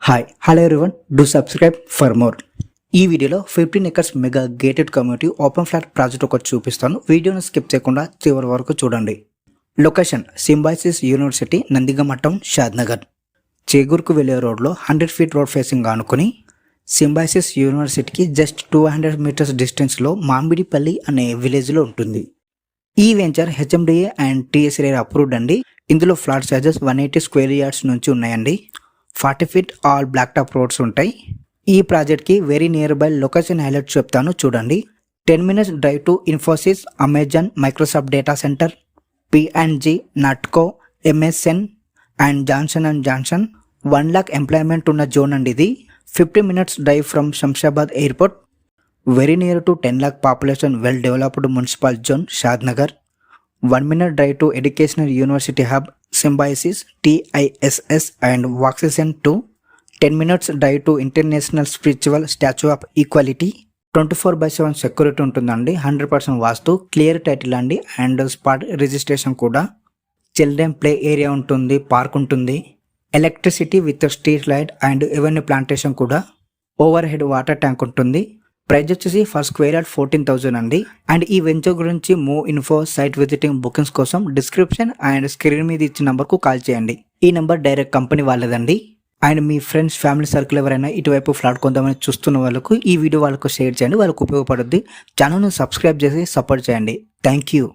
Hi hello everyone, do subscribe for more. ఈ వీడియోలో 15 acres mega gated community open flat project ఒకటి చూపిస్తాను. వీడియోను స్కిప్ చేయకుండా చివరి వరకు చూడండి. Location Symbiosis university, Nandigamattam, Shadnagar. చేగూర్కు వెళ్లే రోడ్లో 100 ఫీట్ రోడ్ ఫేసింగ్ ఆనుకుని సింబాయిసిస్ యూనివర్సిటీకి జస్ట్ 200 మీటర్స్ డిస్టెన్స్లో మామిడిపల్లి అనే విలేజ్లో ఉంటుంది. ఈ venture HMDA and TSA approved అండి. ఇందులో ఫ్లాట్ సైజెస్ 180 స్క్వేర్ యార్డ్స్ నుంచి ఉన్నాయండి. 40 feet all black top roads ఉంటాయి. ఈ ప్రాజెక్ట్కి very near by location highlight చెప్తాను చూడండి. 10 minutes drive to Infosys, Amazon, Microsoft data centre, P&G, Natco, MSN and Johnson. 1 lakh employment ఉన్న జోన్ అండి ఇది. 50 minutes drive from Shamshabad airport. Very near to 10 lakh population, well developed municipal zone, Shadnagar. 1 minute drive to educational university hub Symbiosis, TISS and వాక్సిసన్ 2. 10 minutes drive to international spiritual statue of equality. 24/7 security ఉంటుందండి. 100% vastu, clear title అండి and spot registration కూడా. Children play area ఉంటుంది, park ఉంటుంది, electricity with street light and avenue plantation కూడా. Overhead water tank ఉంటుంది. Price వచ్చేసి per square yard 14,000 అండి. And ఈ వెంచర్ గురించి more info, site visiting, bookings కోసం డిస్క్రిప్షన్ అండ్ స్క్రీన్ మీద ఇచ్చిన నంబర్కు కాల్ చేయండి. ఈ నంబర్ డైరెక్ట్ కంపెనీ వాళ్ళదండి. And me friends, family circle ఎవరైనా ఇటువైపు ఫ్లాట్ కొందామని చూస్తున్న వాళ్ళకు ఈ వీడియో వాళ్ళకు షేర్ చేయండి, వాళ్ళకు ఉపయోగపడుద్ది. ఛానల్ను సబ్స్క్రైబ్ చేసి సపోర్ట్ చేయండి. Thank you.